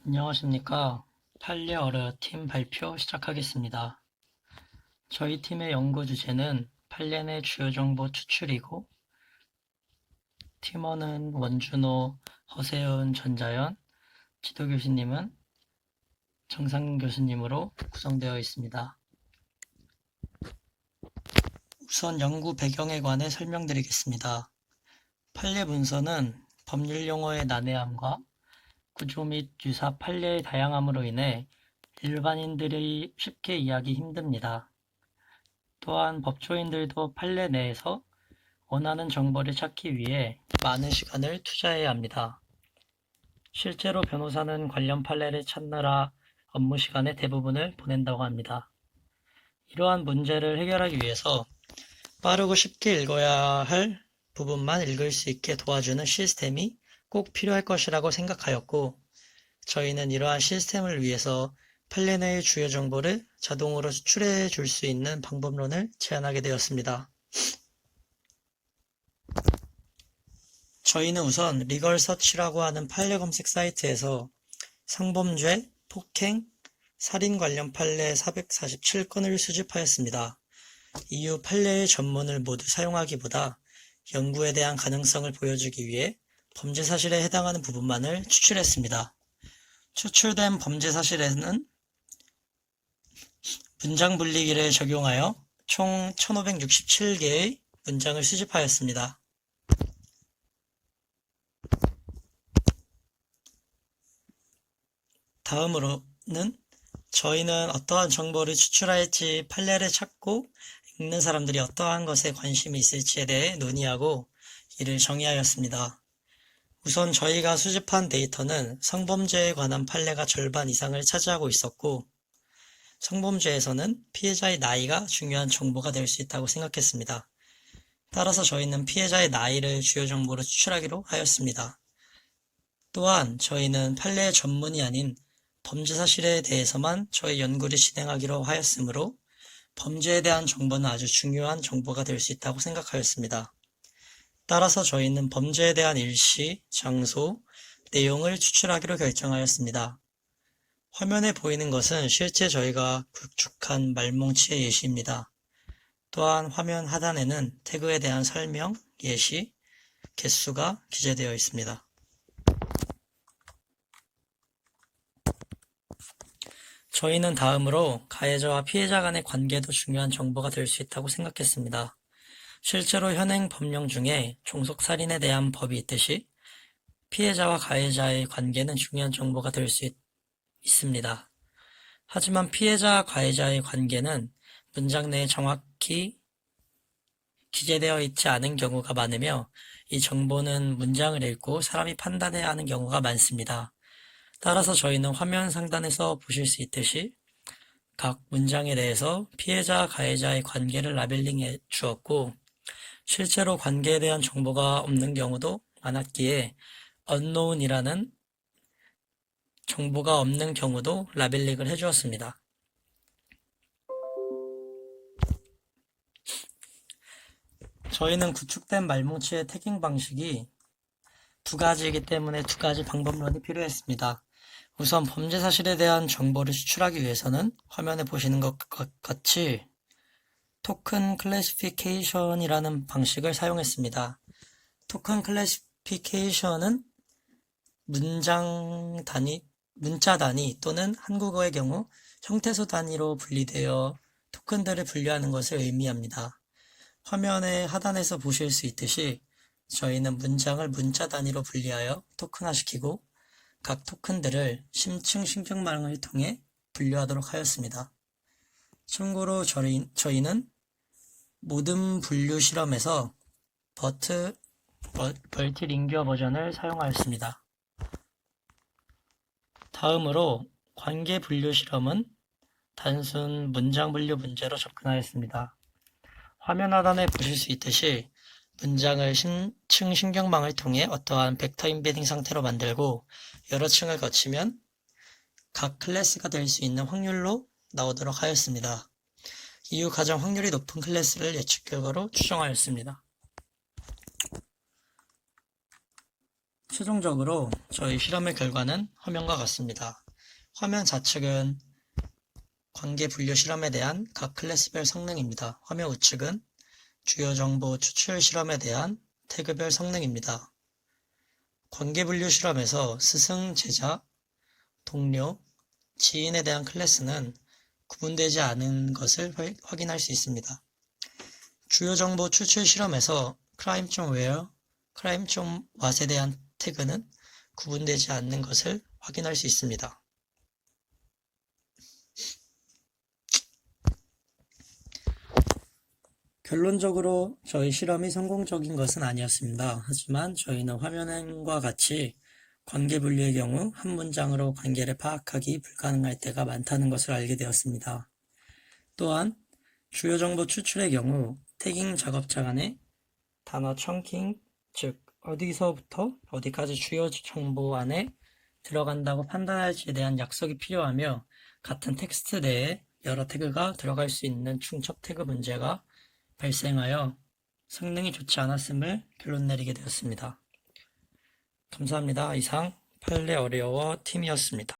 안녕하십니까. 판례어려 팀 발표 시작하겠습니다. 저희 팀의 연구 주제는 판례 내 주요 정보 추출이고, 팀원은 원준호, 허세은, 전자연, 지도 교수님은 정상 교수님으로 구성되어 있습니다. 우선 연구 배경에 관해 설명드리겠습니다. 판례 문서는 법률 용어의 난해함과 구조 및 유사 판례의 다양함으로 인해 일반인들이 쉽게 이해하기 힘듭니다. 또한 법조인들도 판례 내에서 원하는 정보를 찾기 위해 많은 시간을 투자해야 합니다. 실제로 변호사는 관련 판례를 찾느라 업무 시간의 대부분을 보낸다고 합니다. 이러한 문제를 해결하기 위해서 빠르고 쉽게 읽어야 할 부분만 읽을 수 있게 도와주는 시스템이 꼭 필요할 것이라고 생각하였고, 저희는 이러한 시스템을 위해서 판례 내의 주요 정보를 자동으로 추출해 줄 수 있는 방법론을 제안하게 되었습니다. 저희는 우선 리걸서치라고 하는 판례 검색 사이트에서 성범죄, 폭행, 살인 관련 판례 447건을 수집하였습니다. 이후 판례의 전문을 모두 사용하기보다 연구에 대한 가능성을 보여주기 위해 범죄 사실에 해당하는 부분만을 추출했습니다. 추출된 범죄 사실에는 문장 분리기를 적용하여 총 1567개의 문장을 수집하였습니다. 다음으로는 저희는 어떠한 정보를 추출할지 판례를 찾고 읽는 사람들이 어떠한 것에 관심이 있을지에 대해 논의하고 이를 정의하였습니다. 우선 저희가 수집한 데이터는 성범죄에 관한 판례가 절반 이상을 차지하고 있었고, 성범죄에서는 피해자의 나이가 중요한 정보가 될 수 있다고 생각했습니다. 따라서 저희는 피해자의 나이를 주요 정보로 추출하기로 하였습니다. 또한 저희는 판례의 전문이 아닌 범죄 사실에 대해서만 저희 연구를 진행하기로 하였으므로 범죄에 대한 정보는 아주 중요한 정보가 될 수 있다고 생각하였습니다. 따라서 저희는 범죄에 대한 일시, 장소, 내용을 추출하기로 결정하였습니다. 화면에 보이는 것은 실제 저희가 구축한 말뭉치의 예시입니다. 또한 화면 하단에는 태그에 대한 설명, 예시, 개수가 기재되어 있습니다. 저희는 다음으로 가해자와 피해자 간의 관계도 중요한 정보가 될 수 있다고 생각했습니다. 실제로 현행 법령 중에 종속살인에 대한 법이 있듯이 피해자와 가해자의 관계는 중요한 정보가 될 수 있습니다. 하지만 피해자와 가해자의 관계는 문장 내에 정확히 기재되어 있지 않은 경우가 많으며, 이 정보는 문장을 읽고 사람이 판단해야 하는 경우가 많습니다. 따라서 저희는 화면 상단에서 보실 수 있듯이 각 문장에 대해서 피해자, 가해자의 관계를 라벨링해 주었고, 실제로 관계에 대한 정보가 없는 경우도 많았기에 unknown이라는 정보가 없는 경우도 라벨링을 해주었습니다. 저희는 구축된 말뭉치의 태깅 방식이 두 가지이기 때문에 두 가지 방법론이 필요했습니다. 우선 범죄 사실에 대한 정보를 추출하기 위해서는 화면에 보시는 것 같이 토큰 클래시피케이션이라는 방식을 사용했습니다. 토큰 클래시피케이션은 문자 단위 또는 한국어의 경우 형태소 단위로 분리되어 토큰들을 분류하는 것을 의미합니다. 화면의 하단에서 보실 수 있듯이 저희는 문장을 문자 단위로 분리하여 토큰화시키고 각 토큰들을 심층 신경망을 통해 분류하도록 하였습니다. 참고로 저희는 모든 분류 실험에서 멀티링규어 버전을 사용하였습니다. 다음으로 관계 분류 실험은 단순 문장 분류 문제로 접근하였습니다. 화면 하단에 보실 수 있듯이 문장을 심층 신경망을 통해 어떠한 벡터 인베딩 상태로 만들고 여러 층을 거치면 각 클래스가 될 수 있는 확률로 나오도록 하였습니다. 이후 가장 확률이 높은 클래스를 예측 결과로 추정하였습니다. 최종적으로 저희 실험의 결과는 화면과 같습니다. 화면 좌측은 관계 분류 실험에 대한 각 클래스별 성능입니다. 화면 우측은 주요 정보 추출 실험에 대한 태그별 성능입니다. 관계 분류 실험에서 스승, 제자, 동료, 지인에 대한 클래스는 구분되지 않은 것을 확인할 수 있습니다. 주요 정보 추출 실험에서 crime.where, crime.what에 대한 태그는 구분되지 않는 것을 확인할 수 있습니다. 결론적으로 저희 실험이 성공적인 것은 아니었습니다. 하지만 저희는 화면과 같이 관계 분류의 경우 한 문장으로 관계를 파악하기 불가능할 때가 많다는 것을 알게 되었습니다. 또한 주요 정보 추출의 경우 태깅 작업자 간의 단어 청킹, 즉 어디서부터 어디까지 주요 정보 안에 들어간다고 판단할지에 대한 약속이 필요하며 같은 텍스트 내에 여러 태그가 들어갈 수 있는 중첩 태그 문제가 발생하여 성능이 좋지 않았음을 결론 내리게 되었습니다. 감사합니다. 이상 판례 어려워 팀이었습니다.